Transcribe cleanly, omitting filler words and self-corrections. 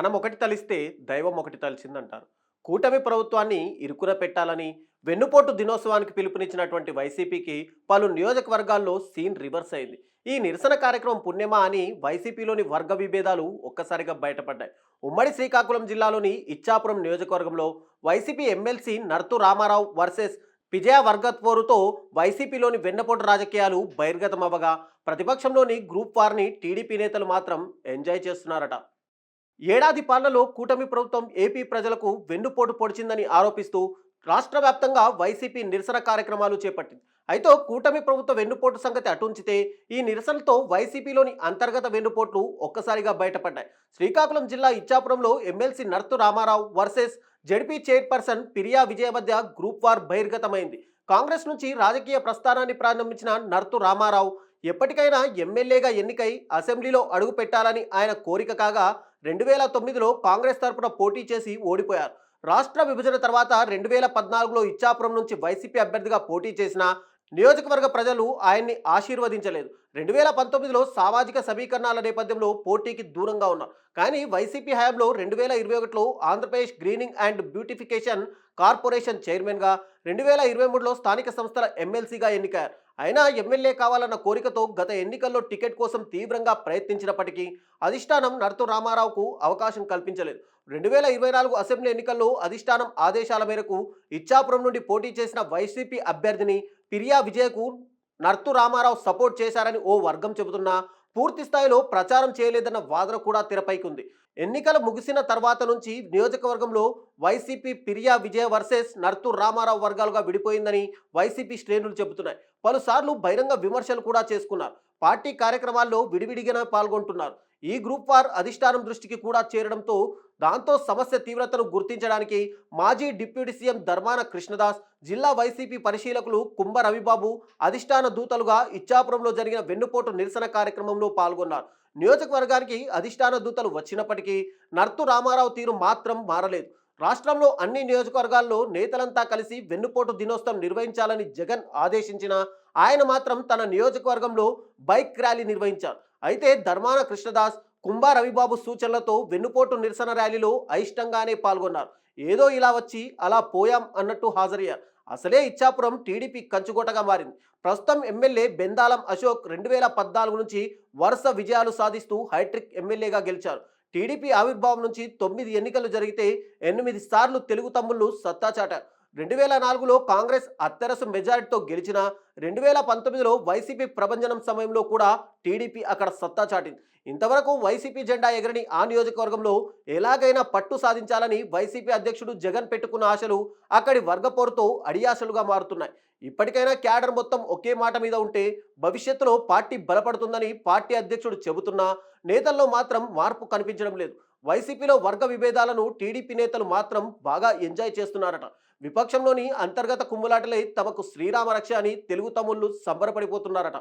మనం ఒకటి తలిస్తే దైవం ఒకటి తలిచిందంటారు. కూటమి ప్రభుత్వాన్ని ఇరుకున పెట్టాలని వెన్నుపోటు దినోత్సవానికి పిలుపునిచ్చినటువంటి వైసీపీకి పలు నియోజకవర్గాల్లో సీన్ రివర్స్ అయింది. ఈ నిరసన కార్యక్రమం పుణ్యమా అని వైసీపీలోని వర్గ విభేదాలు ఒక్కసారిగా బయటపడ్డాయి. ఉమ్మడి శ్రీకాకుళం జిల్లాలోని ఇచ్చాపురం నియోజకవర్గంలో YCP MLC Nartu Ramarao versus విజయ వర్గత్ పోరుతో వైసీపీలోని వెన్నపోటు రాజకీయాలు బహిర్గతమవ్వగా ప్రతిపక్షంలోని గ్రూప్ వార్ని టీడీపీ నేతలు మాత్రం ఎంజాయ్ చేస్తున్నారట. ఏడాది పాలనలో కూటమి ప్రభుత్వం ఏపీ ప్రజలకు వెన్నుపోటు పొడిచిందని ఆరోపిస్తూ రాష్ట్ర వ్యాప్తంగా వైసీపీ నిరసన కార్యక్రమాలు చేపట్టింది. అయితే కూటమి ప్రభుత్వ వెన్నుపోటు సంగతి అటుంచితే ఈ నిరసనలతో వైసీపీలోని అంతర్గత వెన్నుపోట్లు ఒక్కసారిగా బయటపడ్డాయి. శ్రీకాకుళం జిల్లా ఇచ్చాపురంలో MLC Nartu Ramarao versus ZP chairperson Piriya Vijaya మధ్య గ్రూప్ వార్ బహిర్గతమైంది. కాంగ్రెస్ నుంచి రాజకీయ ప్రస్థానాన్ని ప్రారంభించిన నర్తు రామారావు ఎప్పటికైనా ఎమ్మెల్యేగా ఎన్నికై అసెంబ్లీలో అడుగు పెట్టాలని ఆయన కోరిక కాగా 2009లో కాంగ్రెస్ తరపున పోటీ చేసి ఓడిపోయారు. రాష్ట్ర విభజన తర్వాత 2014లో ఇచ్చాపురం నుంచి వైసీపీ అభ్యర్థిగా పోటీ చేసిన నియోజకవర్గ ప్రజలు ఆయన్ని ఆశీర్వదించలేదు. 2019లో సామాజిక సమీకరణాల నేపథ్యంలో పోటీకి దూరంగా ఉన్నారు. కానీ వైసీపీ హయాంలో 2021లో Andhra Pradesh greening and beautification corporation చైర్మన్గా, 2023లో స్థానిక సంస్థల ఎమ్మెల్సీగా ఎన్నికయ్యారు. అయినా ఎమ్మెల్యే కావాలన్న కోరికతో గత ఎన్నికల్లో టికెట్ కోసం తీవ్రంగా ప్రయత్నించినప్పటికీ అధిష్టానం నర్తు రామారావుకు అవకాశం కల్పించలేదు. 2024 అసెంబ్లీ ఎన్నికల్లో అధిష్టానం ఆదేశాల మేరకు ఇచ్చాపురం నుండి పోటీ చేసిన వైసీపీ అభ్యర్థిని పిరియా విజయకు నర్తు రామారావు సపోర్ట్ చేశారని ఓ వర్గం చెబుతున్నా పూర్తి స్థాయిలో ప్రచారం చేయలేదన్న వాదన కూడా తెరపైకుంది. ఎన్నికలు ముగిసిన తర్వాత నుంచి నియోజకవర్గంలో వైసీపీ పిరియా విజయ వర్సెస్ నర్తు రామారావు వర్గాలుగా విడిపోయిందని వైసీపీ శ్రేణులు చెబుతున్నాయి. పలుసార్లు బహిరంగ విమర్శలు కూడా చేసుకున్నారు. పార్టీ కార్యక్రమాల్లో విడివిడిగానే పాల్గొంటున్నారు. ఈ గ్రూప్ వార్ అధిష్టానం దృష్టికి కూడా చేరడంతో దాంతో సమస్య తీవ్రతను గుర్తించడానికి మాజీ డిప్యూటీ సీఎం ధర్మాన కృష్ణదాస్, జిల్లా వైసీపీ పరిశీలకులు కుంభ రవిబాబు అధిష్టాన దూతలుగా ఇచ్చాపురంలో జరిగిన వెన్నుపోటు నిరసన కార్యక్రమంలో పాల్గొన్నారు. నియోజకవర్గానికి అధిష్టాన దూతలు వచ్చినప్పటికీ నర్తు రామారావు తీరు మాత్రం మారలేదు. రాష్ట్రంలో అన్ని నియోజకవర్గాల్లో నేతలంతా కలిసి వెన్నుపోటు దినోత్సవం నిర్వహించాలని జగన్ ఆదేశించిన ఆయన మాత్రం తన నియోజకవర్గంలో బైక్ ర్యాలీ నిర్వహించారు. అయితే ధర్మాన కృష్ణదాస్, కుంభ రవిబాబు సూచనలతో వెన్నుపోటు నిరసన ర్యాలీలో అయిష్టంగానే పాల్గొన్నారు. ఏదో ఇలా వచ్చి అలా పోయాం అన్నట్టు హాజరయ్యారు. అసలే ఇచ్చాపురం టీడీపీ కంచుకోటగా మారింది. ప్రస్తుతం ఎమ్మెల్యే బెందాలం అశోక్ 2014 నుంచి వరుస విజయాలు సాధిస్తూ హైట్రిక్ ఎమ్మెల్యేగా గెలిచారు. టీడీపీ ఆవిర్భావం నుంచి 9 ఎన్నికలు జరిగితే 8 సార్లు తెలుగు తమ్ముళ్లు సత్తా చాటారు. 2004లో కాంగ్రెస్ అత్తరసు మెజారిటీతో గెలిచిన 2019లో వైసీపీ ప్రభంజనం సమయంలో కూడా టీడీపీ అక్కడ సత్తా చాటింది. ఇంతవరకు వైసీపీ జెండా ఎగరని ఆ నియోజకవర్గంలో ఎలాగైనా పట్టు సాధించాలని వైసీపీ అధ్యక్షుడు జగన్ పెట్టుకున్న ఆశలు అక్కడి వర్గపోరుతో అడియాశలుగా మారుతున్నాయి. ఇప్పటికైనా క్యాడర్ మొత్తం ఒకే మాట మీద ఉంటే భవిష్యత్తులో పార్టీ బలపడుతుందని పార్టీ అధ్యక్షుడు చెబుతున్నా నేతల్లో మాత్రం మార్పు కనిపించడం లేదు. వైసీపీలో వర్గ విభేదాలను టీడీపీ నేతలు మాత్రం బాగా ఎంజాయ్ చేస్తున్నారట. విపక్షంలోని అంతర్గత కుమ్ములాటలే తమకు శ్రీరామ రక్ష అని తెలుగు తమ్ముళ్ళు సంబరపడిపోతున్నారట.